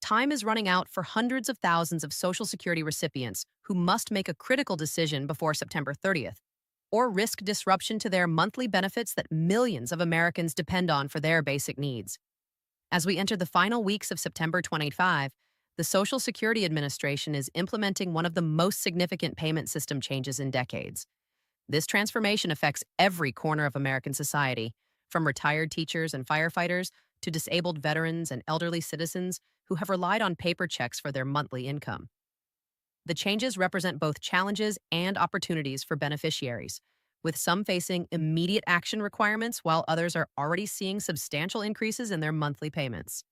time is running out for hundreds of thousands of Social Security recipients who must make a critical decision before September 30th, or risk disruption to their monthly benefits that millions of Americans depend on for their basic needs. As we enter the final weeks of September 25, the Social Security Administration is implementing one of the most significant payment system changes in decades. This transformation affects every corner of American society, from retired teachers and firefighters to disabled veterans and elderly citizens who have relied on paper checks for their monthly income. The changes represent both challenges and opportunities for beneficiaries, with some facing immediate action requirements while others are already seeing substantial increases in their monthly payments.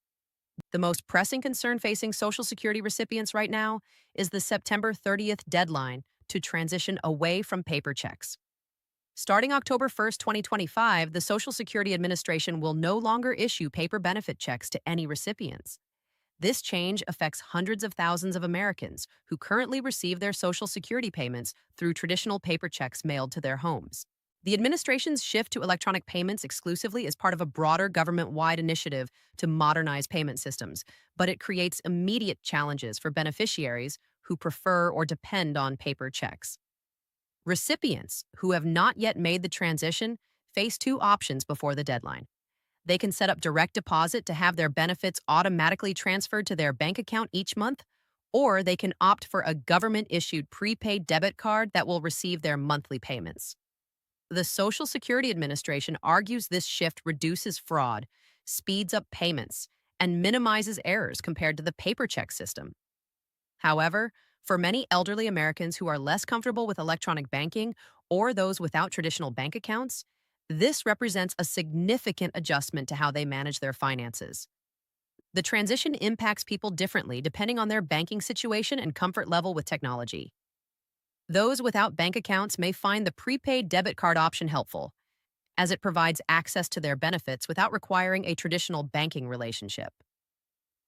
The most pressing concern facing Social Security recipients right now is the September 30th deadline to transition away from paper checks. Starting October 1st, 2025, the Social Security Administration will no longer issue paper benefit checks to any recipients. This change affects hundreds of thousands of Americans who currently receive their Social Security payments through traditional paper checks mailed to their homes. The administration's shift to electronic payments exclusively is part of a broader government-wide initiative to modernize payment systems, but it creates immediate challenges for beneficiaries who prefer or depend on paper checks. Recipients who have not yet made the transition face two options before the deadline. They can set up direct deposit to have their benefits automatically transferred to their bank account each month, or they can opt for a government-issued prepaid debit card that will receive their monthly payments. The Social Security Administration argues this shift reduces fraud, speeds up payments, and minimizes errors compared to the paper check system. However, for many elderly Americans who are less comfortable with electronic banking or those without traditional bank accounts, this represents a significant adjustment to how they manage their finances. The transition impacts people differently depending on their banking situation and comfort level with technology. Those without bank accounts may find the prepaid debit card option helpful, as it provides access to their benefits without requiring a traditional banking relationship.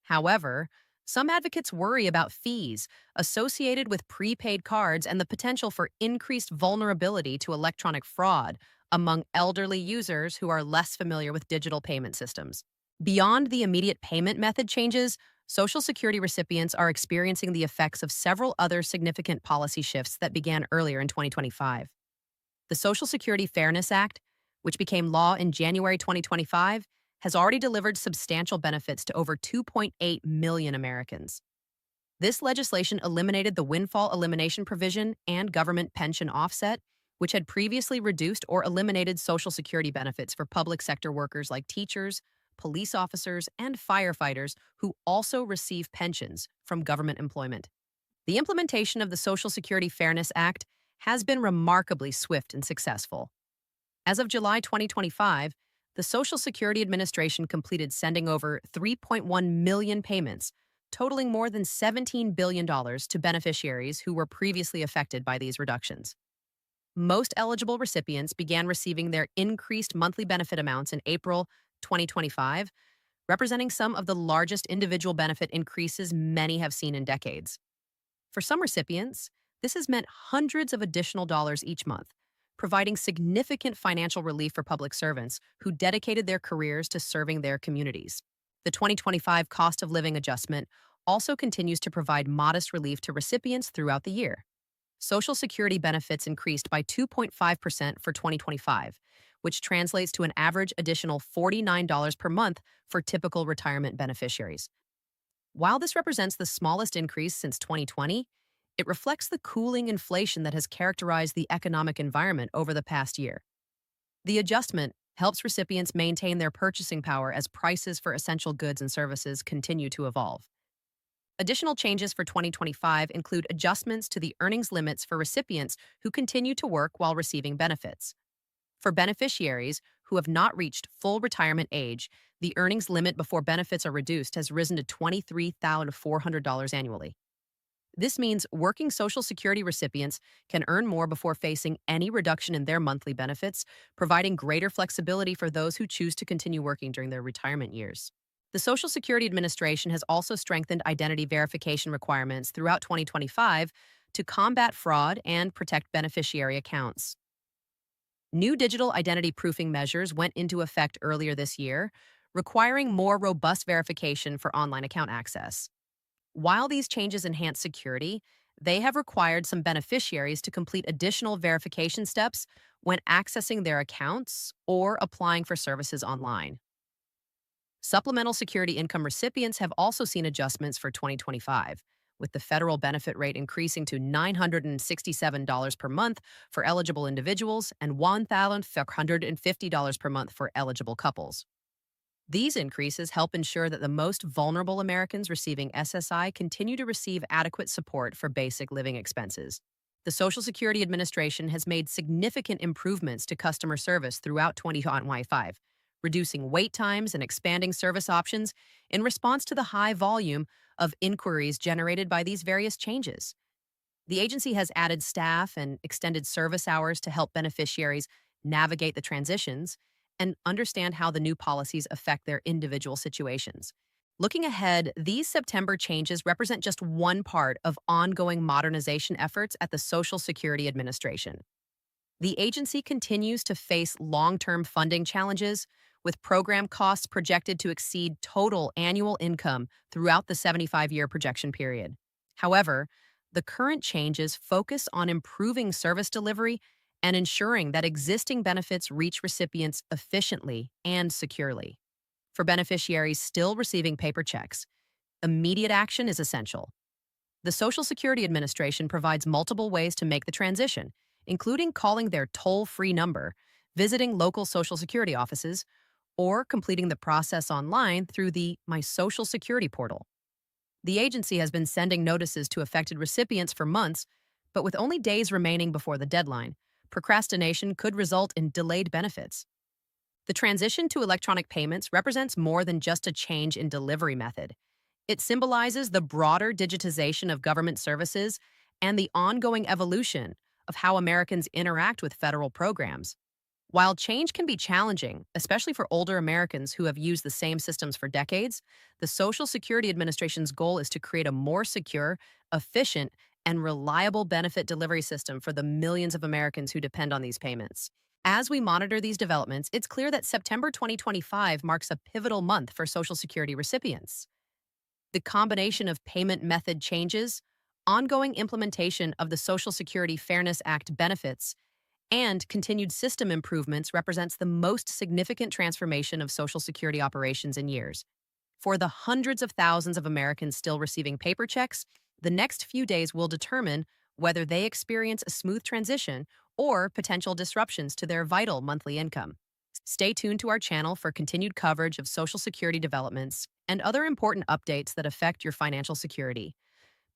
However, some advocates worry about fees associated with prepaid cards and the potential for increased vulnerability to electronic fraud among elderly users who are less familiar with digital payment systems. Beyond the immediate payment method changes, Social Security recipients are experiencing the effects of several other significant policy shifts that began earlier in 2025. The Social Security Fairness Act, which became law in January 2025, has already delivered substantial benefits to over 2.8 million Americans. This legislation eliminated the windfall elimination provision and government pension offset, which had previously reduced or eliminated Social Security benefits for public sector workers like teachers, police officers, and firefighters who also receive pensions from government employment. The implementation of the Social Security Fairness Act has been remarkably swift and successful. As of July 2025, the Social Security Administration completed sending over 3.1 million payments, totaling more than $17 billion to beneficiaries who were previously affected by these reductions. Most eligible recipients began receiving their increased monthly benefit amounts in April 2025, representing some of the largest individual benefit increases many have seen in decades. For some recipients, this has meant hundreds of additional dollars each month, providing significant financial relief for public servants who dedicated their careers to serving their communities. The 2025 cost of living adjustment also continues to provide modest relief to recipients throughout the year. Social Security benefits increased by 2.5% for 2025, which translates to an average additional $49 per month for typical retirement beneficiaries. While this represents the smallest increase since 2020, it reflects the cooling inflation that has characterized the economic environment over the past year. The adjustment helps recipients maintain their purchasing power as prices for essential goods and services continue to evolve. Additional changes for 2025 include adjustments to the earnings limits for recipients who continue to work while receiving benefits. For beneficiaries who have not reached full retirement age, the earnings limit before benefits are reduced has risen to $23,400 annually. This means working Social Security recipients can earn more before facing any reduction in their monthly benefits, providing greater flexibility for those who choose to continue working during their retirement years. The Social Security Administration has also strengthened identity verification requirements throughout 2025 to combat fraud and protect beneficiary accounts. New digital identity proofing measures went into effect earlier this year, requiring more robust verification for online account access. While these changes enhance security, they have required some beneficiaries to complete additional verification steps when accessing their accounts or applying for services online. Supplemental Security Income recipients have also seen adjustments for 2025, with the federal benefit rate increasing to $967 per month for eligible individuals and $1,450 per month for eligible couples. These increases help ensure that the most vulnerable Americans receiving SSI continue to receive adequate support for basic living expenses. The Social Security Administration has made significant improvements to customer service throughout 2025, reducing wait times and expanding service options in response to the high volume of inquiries generated by these various changes. The agency has added staff and extended service hours to help beneficiaries navigate the transitions and understand how the new policies affect their individual situations. Looking ahead, these September changes represent just one part of ongoing modernization efforts at the Social Security Administration. The agency continues to face long-term funding challenges, with program costs projected to exceed total annual income throughout the 75-year projection period. However, the current changes focus on improving service delivery and ensuring that existing benefits reach recipients efficiently and securely. For beneficiaries still receiving paper checks, immediate action is essential. The Social Security Administration provides multiple ways to make the transition, including calling their toll-free number, visiting local Social Security offices, or completing the process online through the My Social Security portal. The agency has been sending notices to affected recipients for months, but with only days remaining before the deadline, procrastination could result in delayed benefits. The transition to electronic payments represents more than just a change in delivery method. It symbolizes the broader digitization of government services and the ongoing evolution of how Americans interact with federal programs. While change can be challenging, especially for older Americans who have used the same systems for decades, the Social Security Administration's goal is to create a more secure, efficient, and reliable benefit delivery system for the millions of Americans who depend on these payments. As we monitor these developments, it's clear that September 2025 marks a pivotal month for Social Security recipients. The combination of payment method changes, ongoing implementation of the Social Security Fairness Act benefits, and continued system improvements represents the most significant transformation of Social Security operations in years. For the hundreds of thousands of Americans still receiving paper checks, the next few days will determine whether they experience a smooth transition or potential disruptions to their vital monthly income. Stay tuned to our channel for continued coverage of Social Security developments and other important updates that affect your financial security.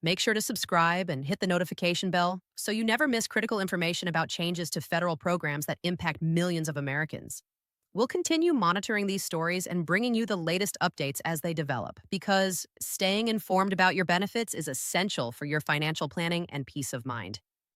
Make sure to subscribe and hit the notification bell so you never miss critical information about changes to federal programs that impact millions of Americans. We'll continue monitoring these stories and bringing you the latest updates as they develop, because staying informed about your benefits is essential for your financial planning and peace of mind.